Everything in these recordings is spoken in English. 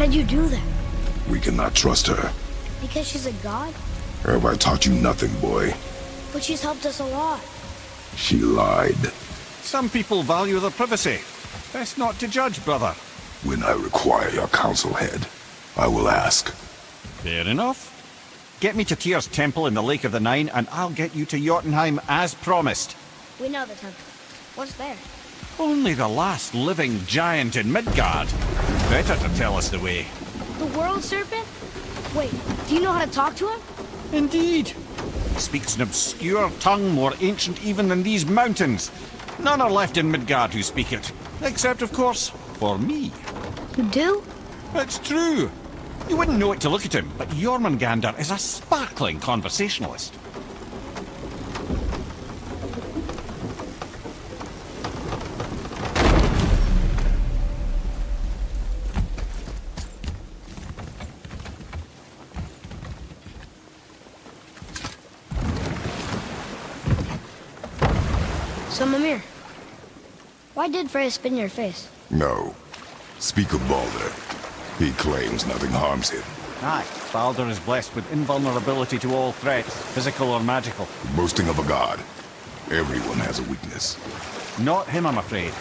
did you do that? We cannot trust her. Because she's a god? Have I taught you nothing, boy? But she's helped us a lot. She lied. Some people value their privacy. Best not to judge, brother. When I require your counsel, head, I will ask. Fair enough. Get me to Tyr's temple in the Lake of the Nine, and I'll get you to Jotunheim as promised. We know the temple. What's there? Only the last living giant in Midgard. Better to tell us the way. The world serpent? Wait, do you know how to talk to him? Indeed. He speaks an obscure tongue more ancient even than these mountains. None are left in Midgard who speak it. Except, of course, for me. You do? It's true. You wouldn't know it to look at him, but Jormungandr is a sparkling conversationalist. So, Mimir, why did Freya spit in your face? No. Speak of Baldur. He claims nothing harms him. Aye, Baldur is blessed with invulnerability to all threats, physical or magical. Boasting of a god. Everyone has a weakness. Not him, I'm afraid.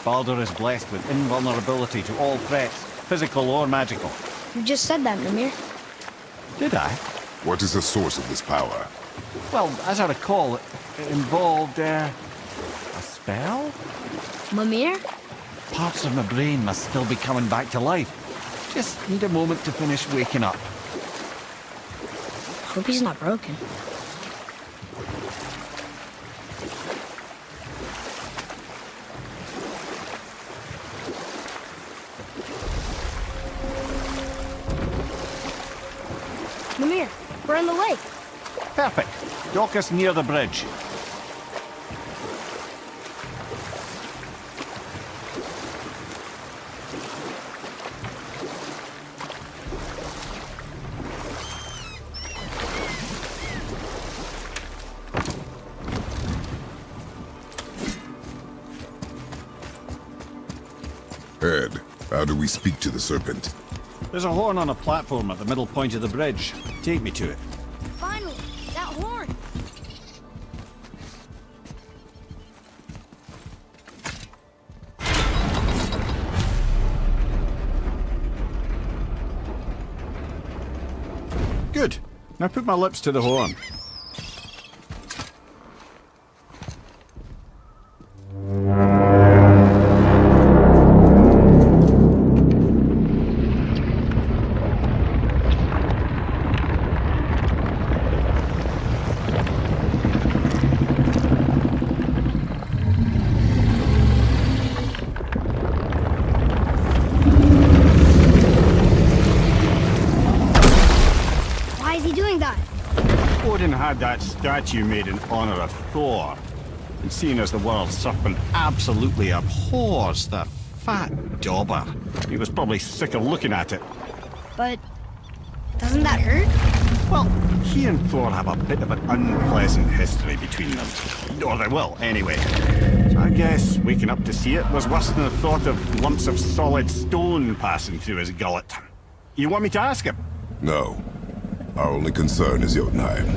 Baldur is blessed with invulnerability to all threats, physical or magical. You just said that, Mimir. Did I? What is the source of this power? Well, as I recall, it involved, a spell? Mimir? Parts of my brain must still be coming back to life. Just need a moment to finish waking up. Hope he's not broken. Mimir, we're in the lake. Perfect. Dock us near the bridge. Head, how do we speak to the serpent? There's a horn on a platform at the middle point of the bridge. Take me to it. Finally, that horn. Good. Now put my lips to the horn. Why is he doing that? Odin had that statue made in honor of Thor. And seeing as the world serpent absolutely abhors the fat dauber, he was probably sick of looking at it. But doesn't that hurt? Well, he and Thor have a bit of an unpleasant history between them. Or they will, anyway. So I guess waking up to see it was worse than the thought of lumps of solid stone passing through his gullet. You want me to ask him? No. Our only concern is Jotunheim.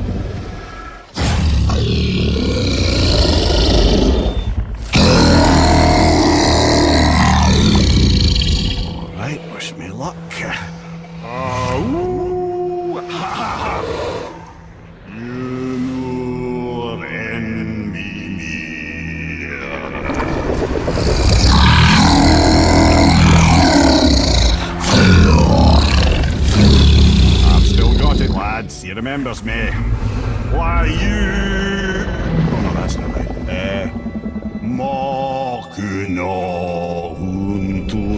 All right, wish me luck. Oh, ha ha ha. You and me. I've still got it, lads. He remembers me. Why you? Oh no, that's not right. Makuna huntunkun.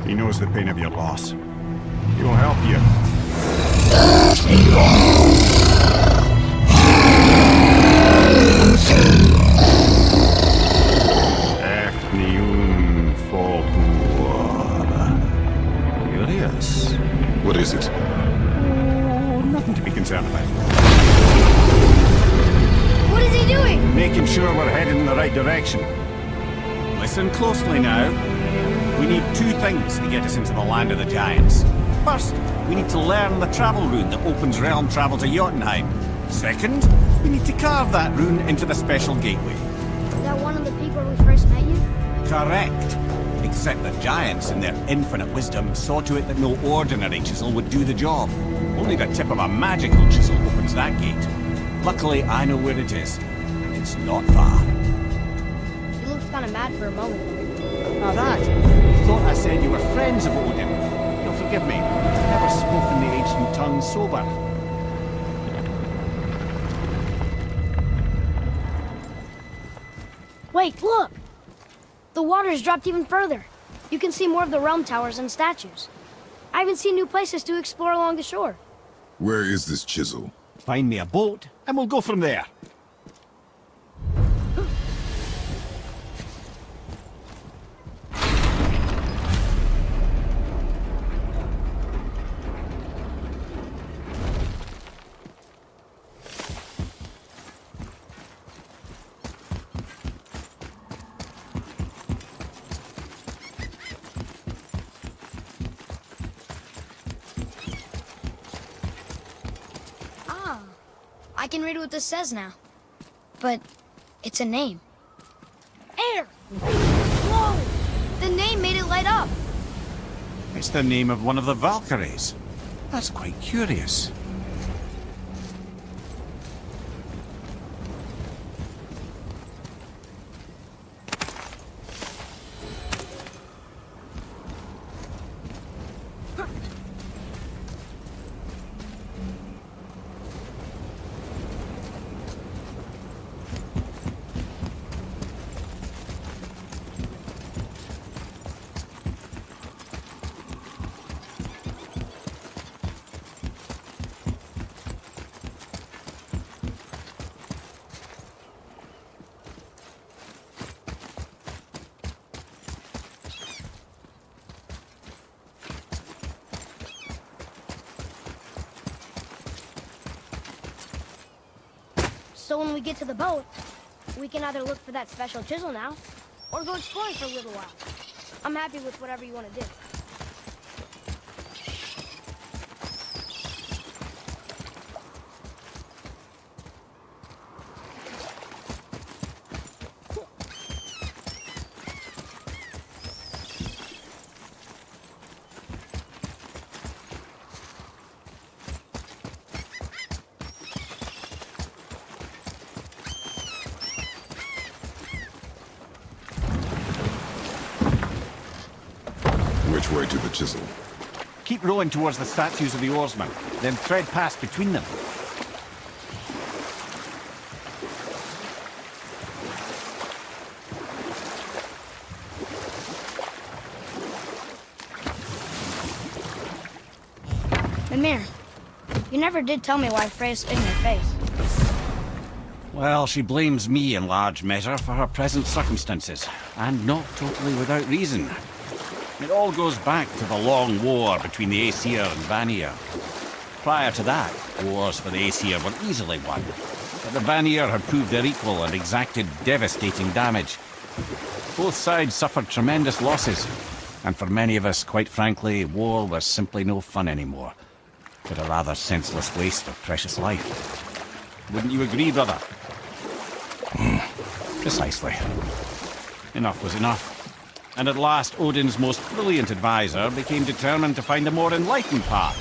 He knows the pain of your loss. He will help you. making sure we're heading in the right direction. Listen closely now. We need two things to get us into the land of the giants. First, we need to learn the travel rune that opens realm travel to Jotunheim. Second, we need to carve that rune into the special gateway. Is that one of the peak where we first met you? Correct. Except the giants, in their infinite wisdom, saw to it that no ordinary chisel would do the job. Only the tip of a magical chisel opens that gate. Luckily, I know where it is, and it's not far. You looked kind of mad for a moment. Now that, you thought I said you were friends of Odin. You'll forgive me, I've never spoken the ancient tongue sober. Wait, look! The water's dropped even further. You can see more of the realm towers and statues. I even see new places to explore along the shore. Where is this chisel? Find me a boat, and we'll go from there. I can read what this says now. But it's a name. Air! Whoa! The name made it light up. It's the name of one of the Valkyries. That's quite curious. So when we get to the boat, we can either look for that special chisel now, or go exploring for a little while. I'm happy with whatever you want to do. Which way to the chisel? Keep rowing towards the statues of the oarsmen, then thread past between them. Mimir, you never did tell me why Freya spit in your face. Well, she blames me in large measure for her present circumstances, and not totally without reason. It all goes back to the long war between the Aesir and Vanir. Prior to that, wars for the Aesir were easily won, but the Vanir had proved their equal and exacted devastating damage. Both sides suffered tremendous losses, and for many of us, quite frankly, war was simply no fun anymore, but a rather senseless waste of precious life. Wouldn't you agree, brother? Precisely. Enough was enough. And at last, Odin's most brilliant advisor became determined to find a more enlightened path.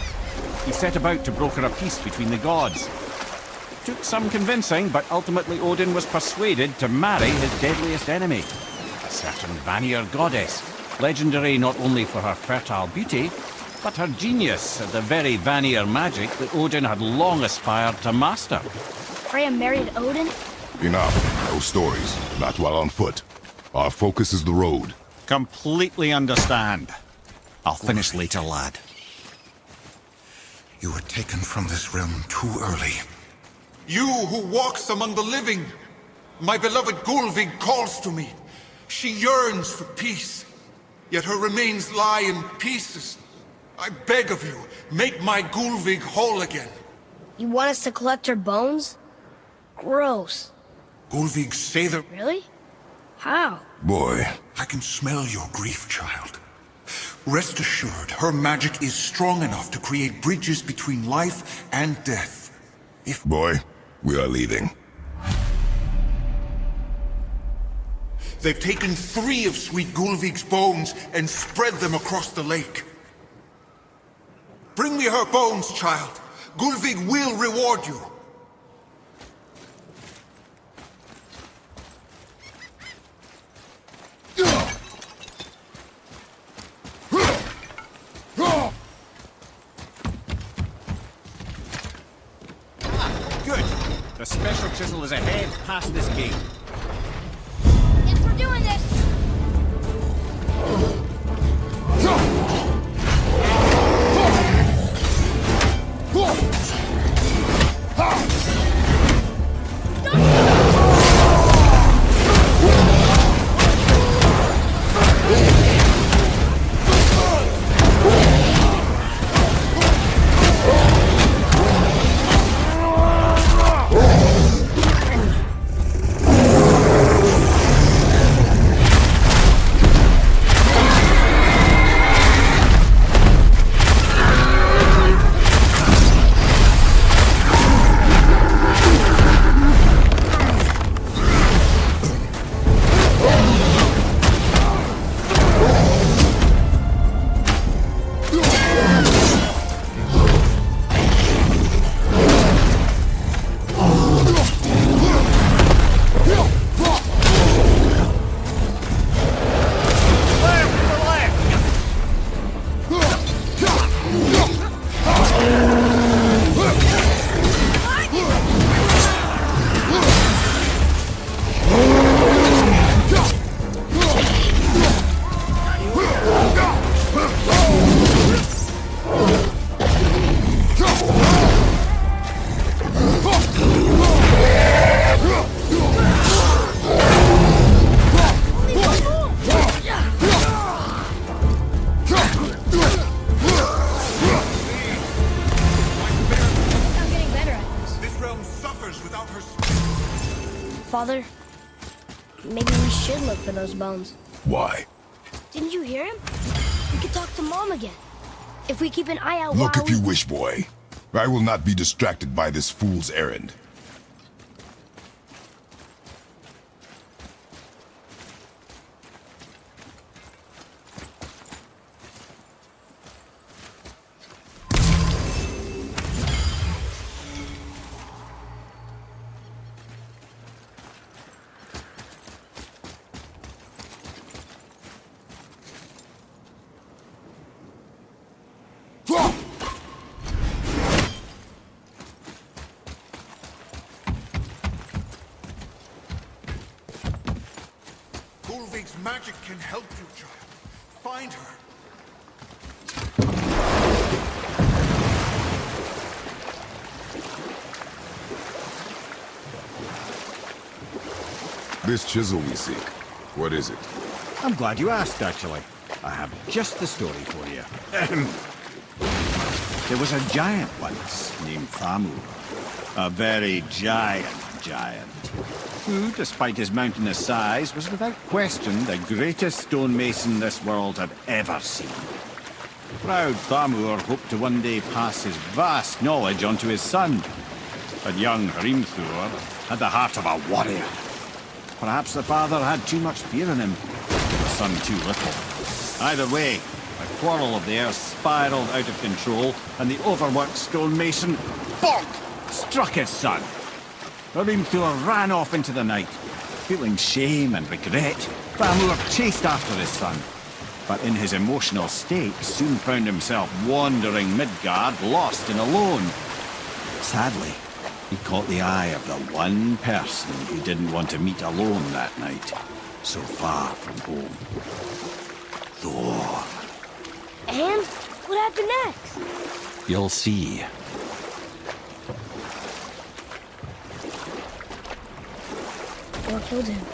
He set about to broker a peace between the gods. It took some convincing, but ultimately Odin was persuaded to marry his deadliest enemy, a certain Vanir goddess, legendary not only for her fertile beauty, but her genius at the very Vanir magic that Odin had long aspired to master. Freya married Odin? Enough. No stories. Not while on foot. Our focus is the road. Completely understand. I'll finish later, lad. You were taken from this realm too early. You who walks among the living! My beloved Gulvig calls to me. She yearns for peace, yet her remains lie in pieces. I beg of you, make my Gulvig whole again. You want us to collect her bones? Gross. Gulvig say that... Really? How? Boy, I can smell your grief, child. Rest assured, her magic is strong enough to create bridges between life and death. If... boy, we are leaving. They've taken 3 of Sweet Gulvig's bones and spread them across the lake. Bring me her bones, child. Gulvig will reward you. Good. The special chisel is ahead past this gate. Yes, we're doing this! Father, maybe we should look for those bones. Why? Didn't you hear him? We could talk to Mom again. If we keep an eye out Look while if you wish, boy. I will not be distracted by this fool's errand. Gulvig's magic can help you, child. Find her. This chisel we seek, what is it? I'm glad you asked, actually. I have just the story for you. There was a giant once named Thamur. A very giant, who, despite his mountainous size, was without question the greatest stonemason this world had ever seen. Proud Thamur hoped to one day pass his vast knowledge on to his son. But young Hrimthur had the heart of a warrior. Perhaps the father had too much fear in him, the son too little. Either way, a quarrel of theirs spiraled out of control, and the overworked stonemason, bonk, struck his son. Hrimthur ran off into the night. Feeling shame and regret, Thamur chased after his son, but in his emotional state soon found himself wandering Midgard, lost and alone. Sadly, he caught the eye of the one person he didn't want to meet alone that night, so far from home. Thor. And what happened next? You'll see. Thor killed him.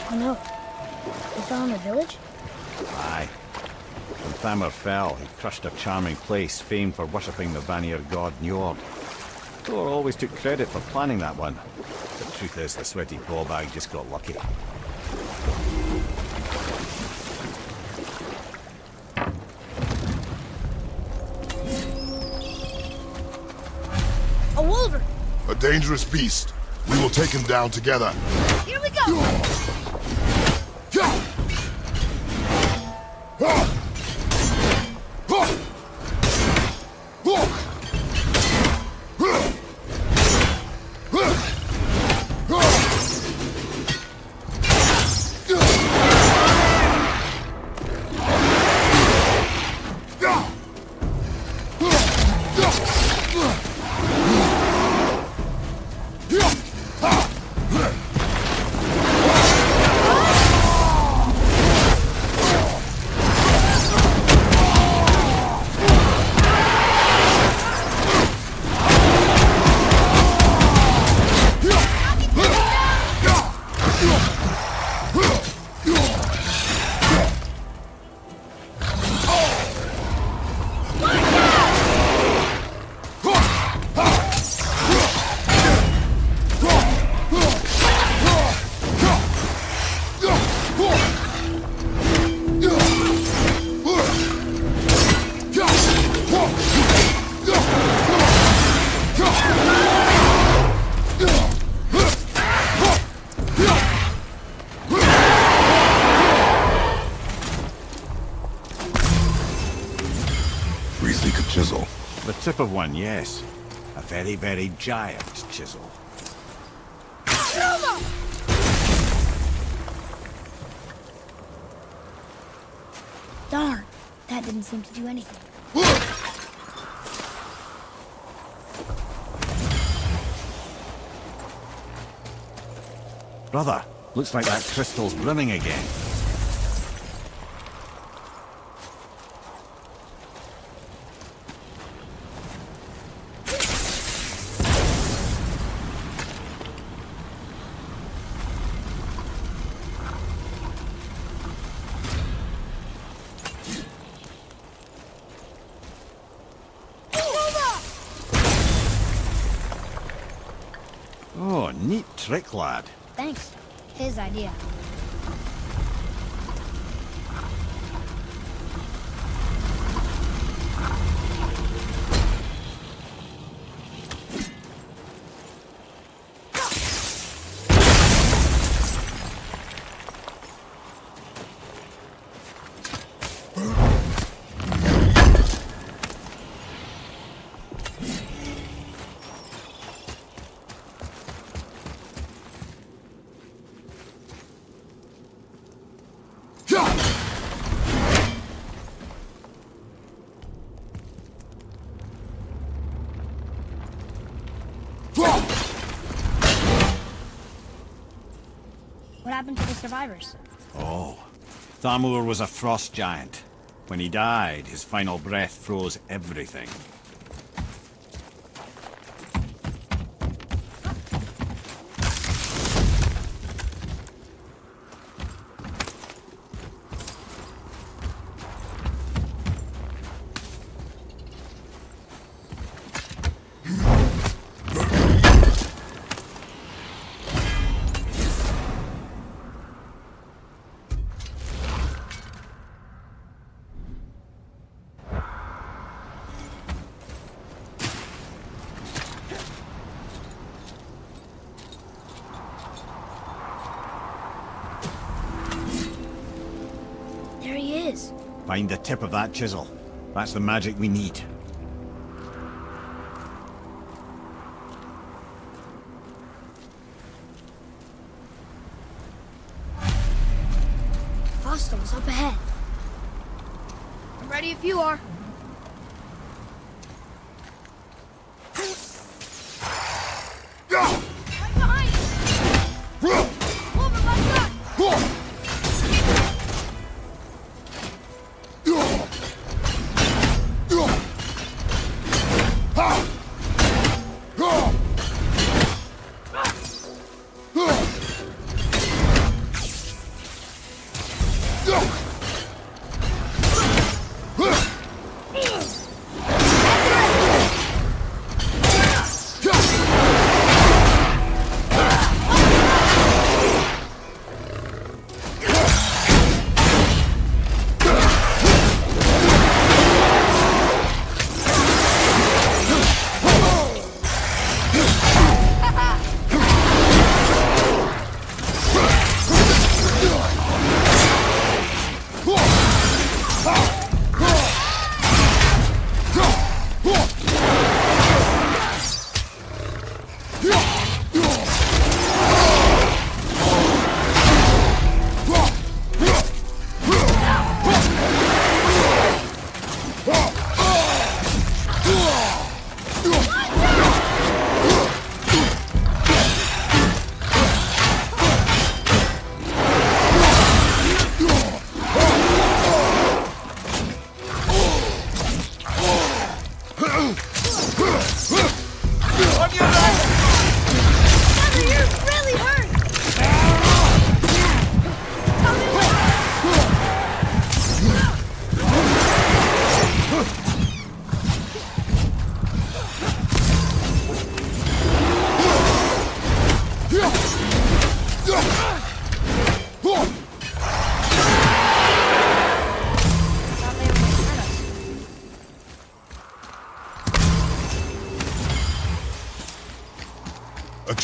Oh no. They fell in the village? Aye. When Thamur fell, he crushed a charming place famed for worshipping the Vanir god Njord. Thor always took credit for planning that one. The truth is, the sweaty ball bag just got lucky. A wolverine! A dangerous beast. We will take him down together. Here we go! We seek a chisel. The tip of one, yes. A very, very giant chisel. Darn, that didn't seem to do anything. Brother, looks like that crystal's brimming again. Oh, neat trick, lad. Thanks. His idea. What happened to the survivors? Oh, Thamur was a frost giant. When he died, his final breath froze everything. There he is. Find the tip of that chisel. That's the magic we need. Hostiles up ahead. I'm ready if you are. Right behind you! Over my back!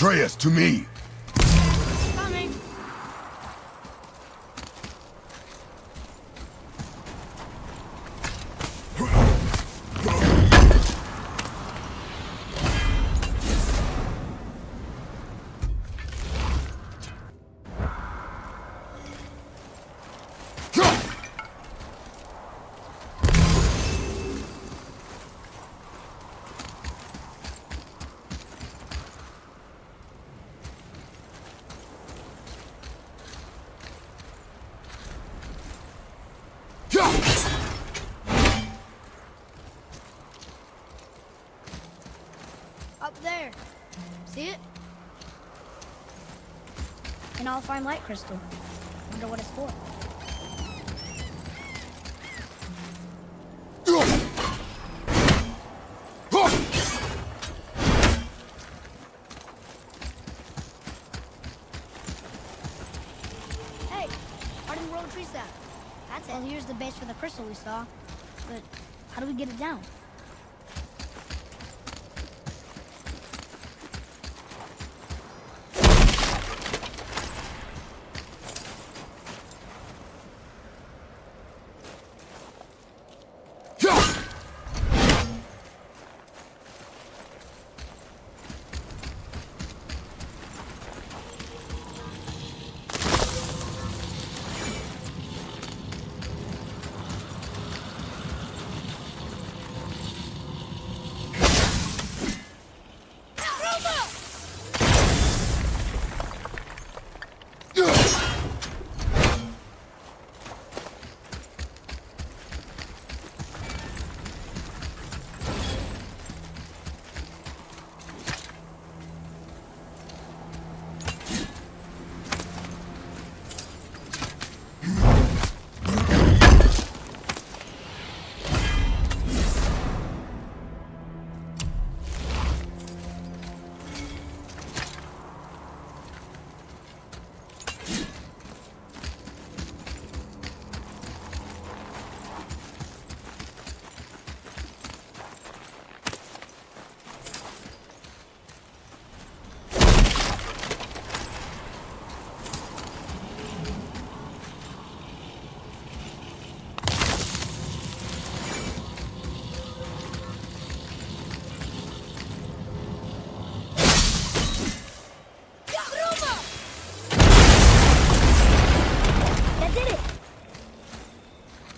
Atreus, to me! Coming. Up there. See it? An all-fine light crystal. Wonder what it's for. Hey, hardened road tree sap. That's it. Well, here's the base for the crystal we saw. But how do we get it down?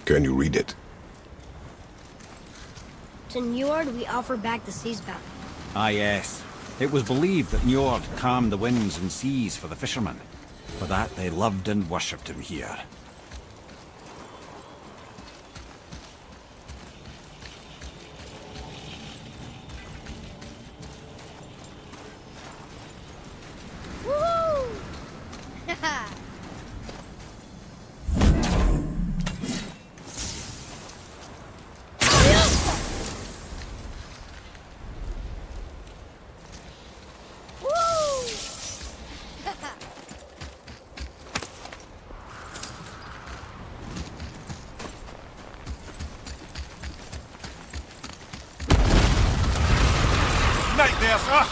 Can you read it? To Njord, we offer back the sea's bounty. Ah, yes. It was believed that Njord calmed the winds and seas for the fishermen. For that, they loved and worshipped him here. Woohoo! Nightmare, sir!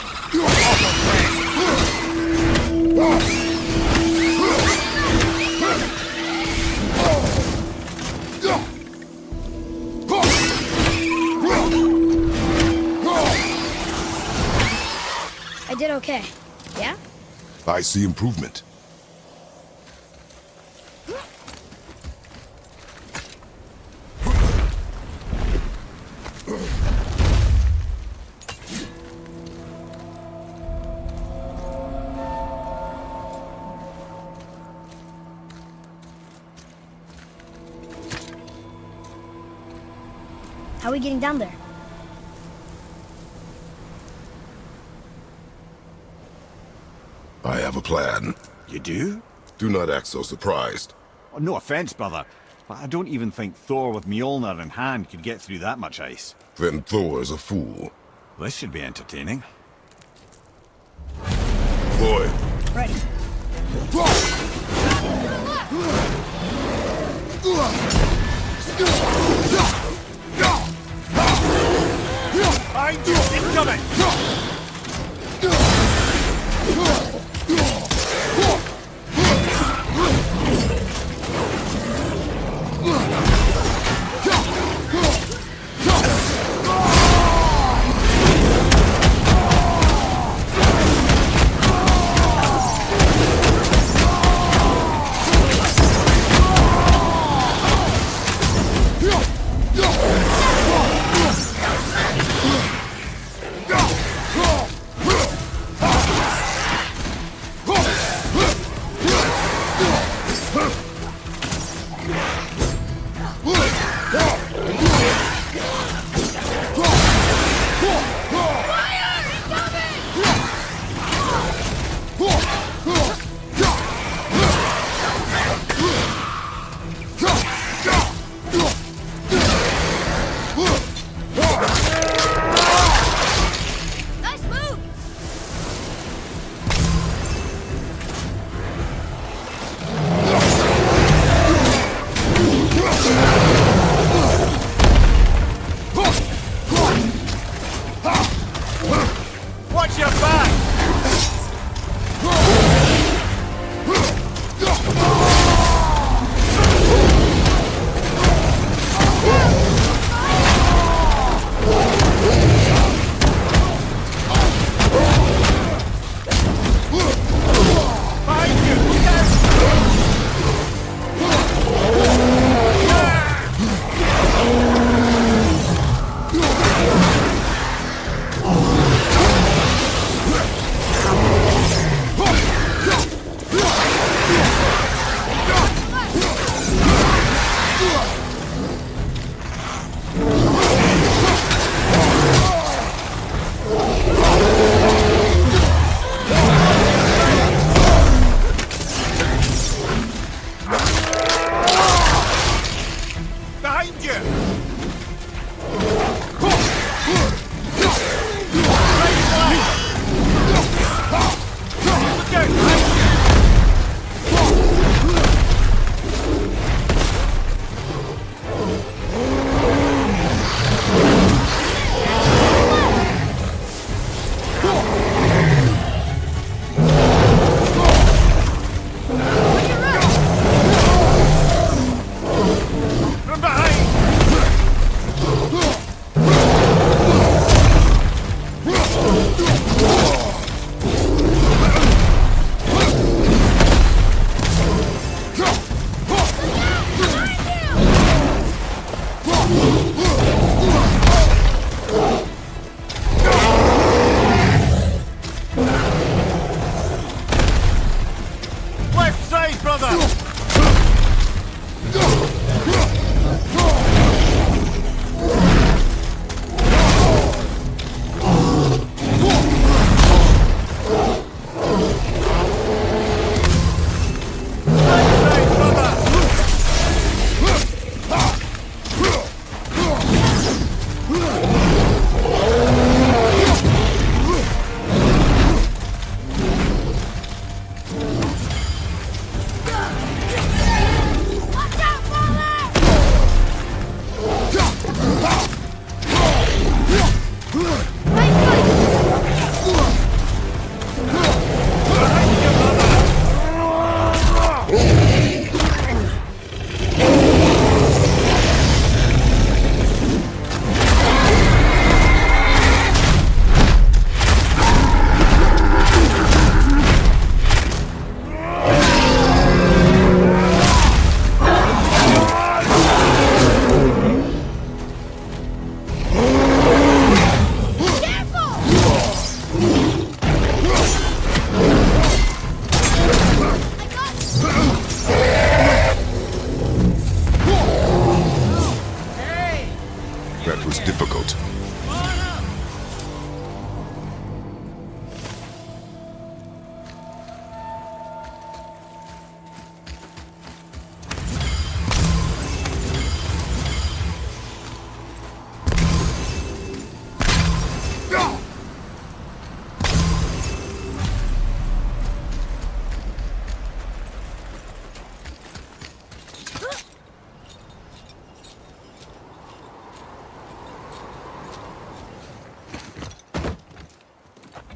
I did okay. Yeah? I see improvement. How are we getting down there? I have a plan. You do? Do not act so surprised. Oh, no offense, brother, but I don't even think Thor with Mjolnir in hand could get through that much ice. Then Thor is a fool. This should be entertaining. Boy, Ready. Behind you! Incoming!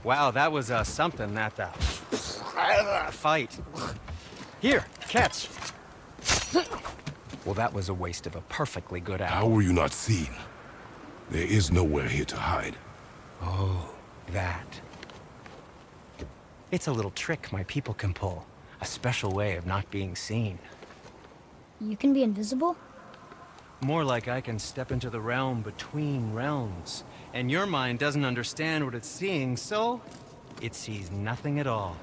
Wow, that was something, that fight. Here, catch. Well, that was a waste of a perfectly good How apple. were you not seen? There is nowhere here to hide. Oh, that. It's a little trick my people can pull. A special way of not being seen. You can be invisible? More like I can step into the realm between realms. And your mind doesn't understand what it's seeing, so it sees nothing at all.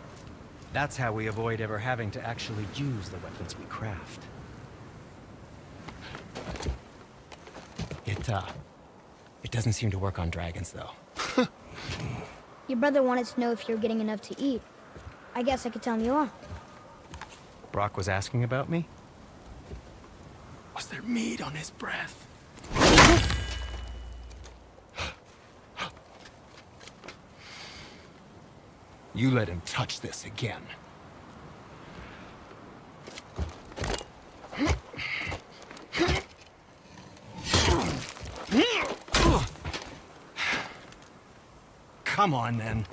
That's how we avoid ever having to actually use the weapons we craft. It doesn't seem to work on dragons, though. Your brother wanted to know if you're getting enough to eat. I guess I could tell him you are. Brock was asking about me? Was there meat on his breath? You let him touch this again. Come on, then.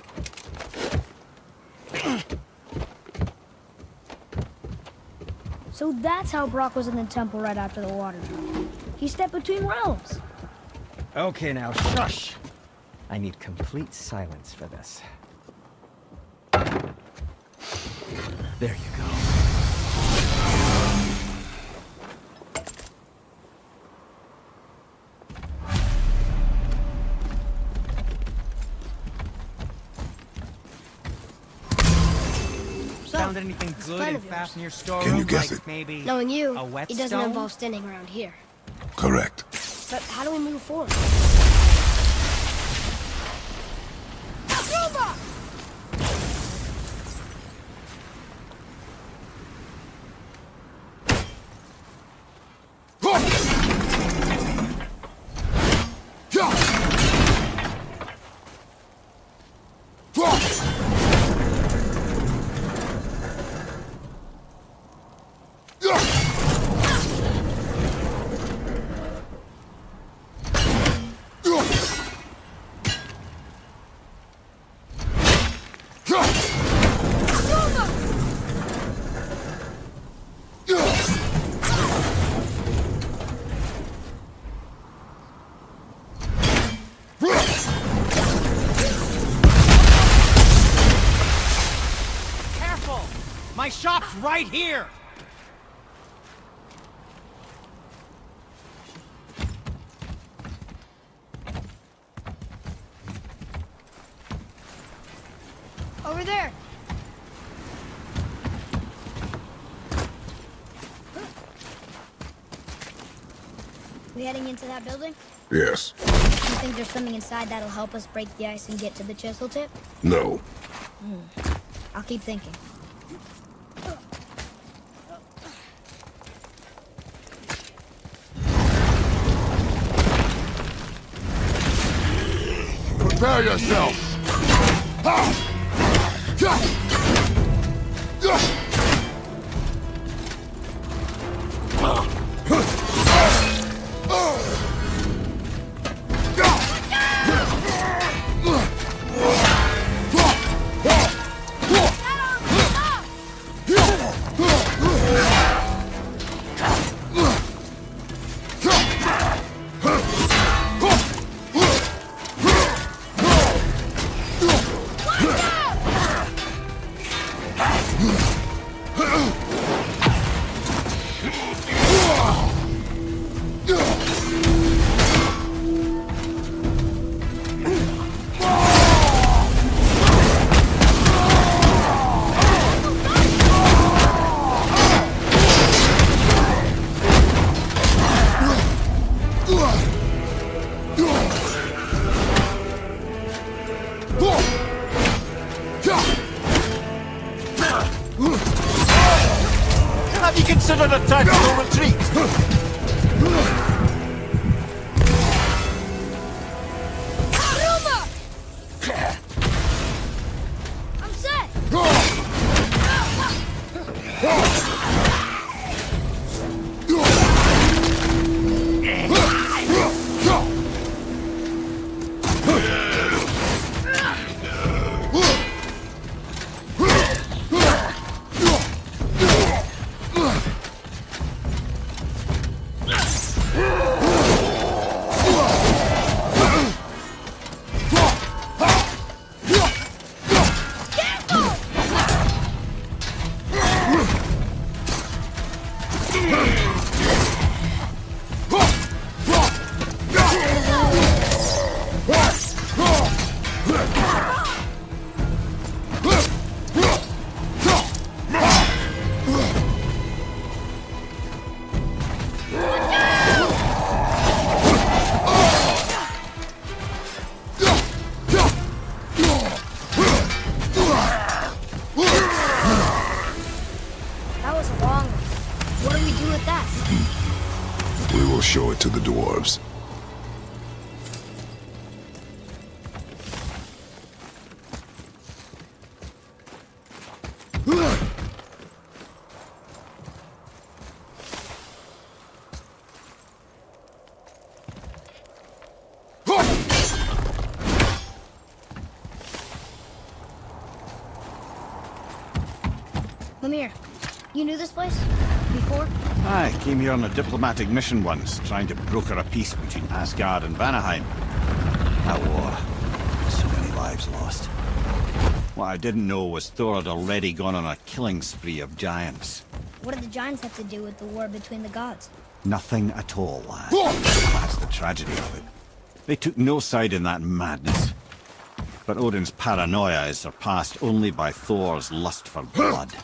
So that's how Brock was in the temple right after the water drop. He stepped between realms. Okay, now, shush! I need complete silence for this. There you go. So, Found anything this good plan and of yours. fast in your storeroom? Can you guess like it? Maybe Knowing you, a whetstone? it doesn't involve standing around here. Correct. But how do we move forward? Careful! My shop's right here! Over there. We heading into that building? Yes. You think there's something inside that'll help us break the ice and get to the chisel tip? No. I'll keep thinking. Prepare yourself! Ha! Ja! Ja! Have you considered a tactical retreat? I'm set! We'll show it to the dwarves. Mimir, you knew this place? Before? I came here on a diplomatic mission once, trying to broker a peace between Asgard and Vanaheim. That war. So many lives lost. What I didn't know was Thor had already gone on a killing spree of giants. What did the giants have to do with the war between the gods? Nothing at all, lad. That's the tragedy of it. They took no side in that madness. But Odin's paranoia is surpassed only by Thor's lust for blood.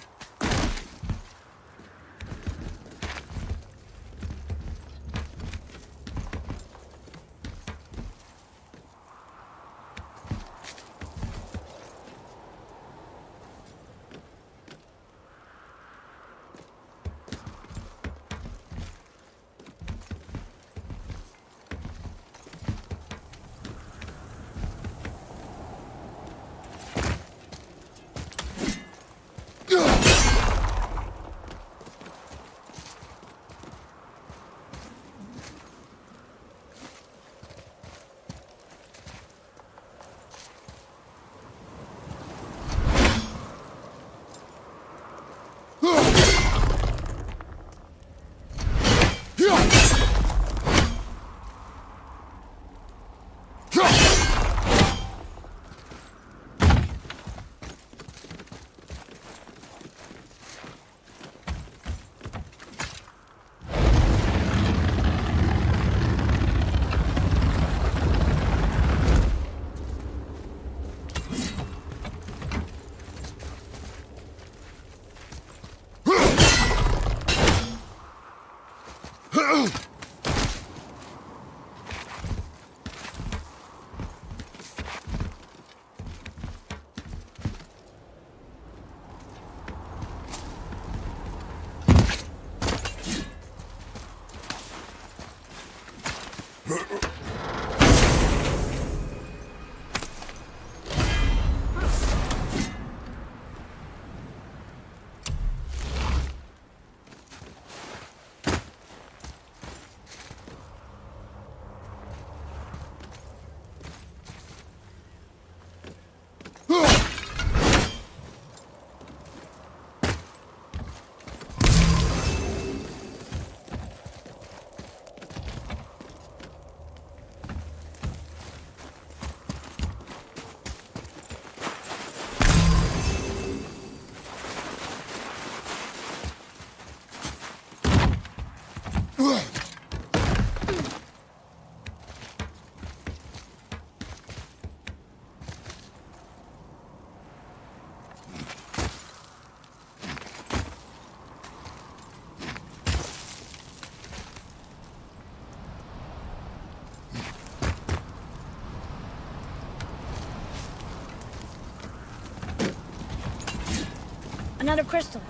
Another crystal.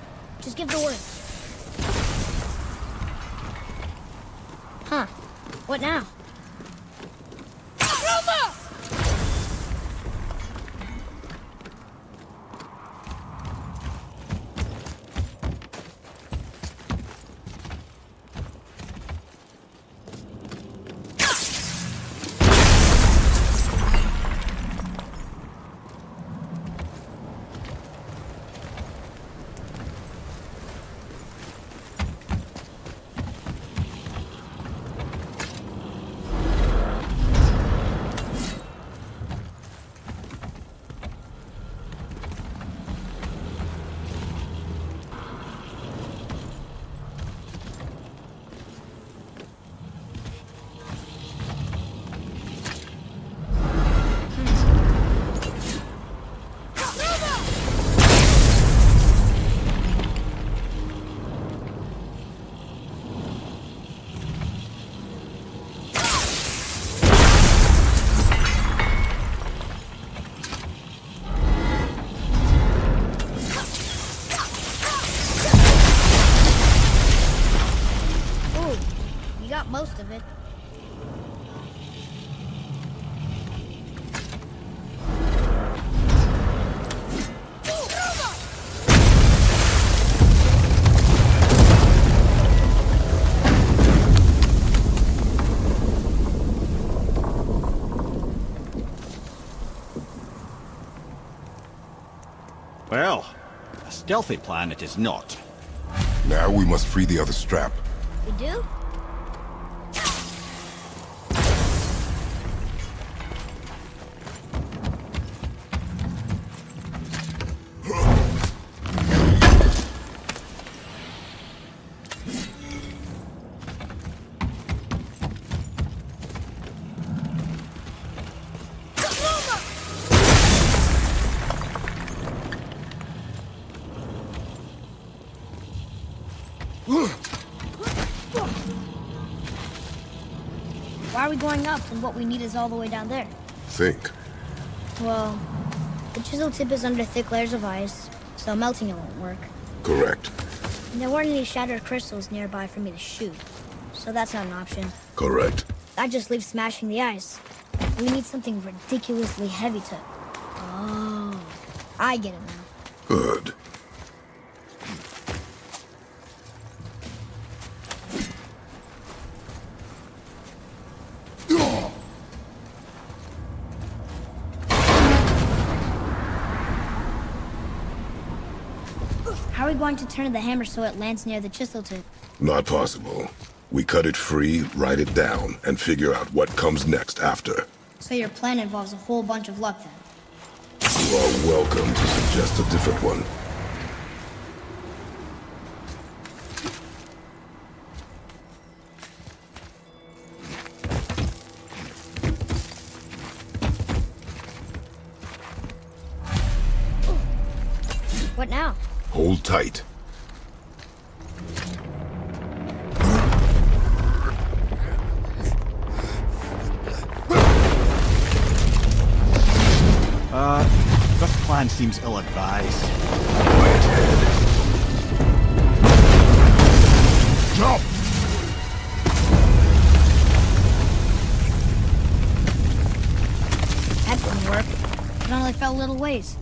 Just give the word. Huh. What now? stealthy plan it is not. Now we must free the other strap. We do? Why are we going up when what we need is all the way down there? Think. Well, the chisel tip is under thick layers of ice, so melting it won't work. Correct. And there weren't any shattered crystals nearby for me to shoot, so that's not an option. Correct. That just leaves smashing the ice. We need something ridiculously heavy to... Oh, I get it now. Good. How are we going to turn the hammer so it lands near the chisel tip? Not possible. We cut it free, write it down, and figure out what comes next after. So your plan involves a whole bunch of luck then? You are welcome to suggest a different one. What now? Hold tight. This plan seems ill-advised. Quiet head. Jump! That didn't work. It only fell a little ways.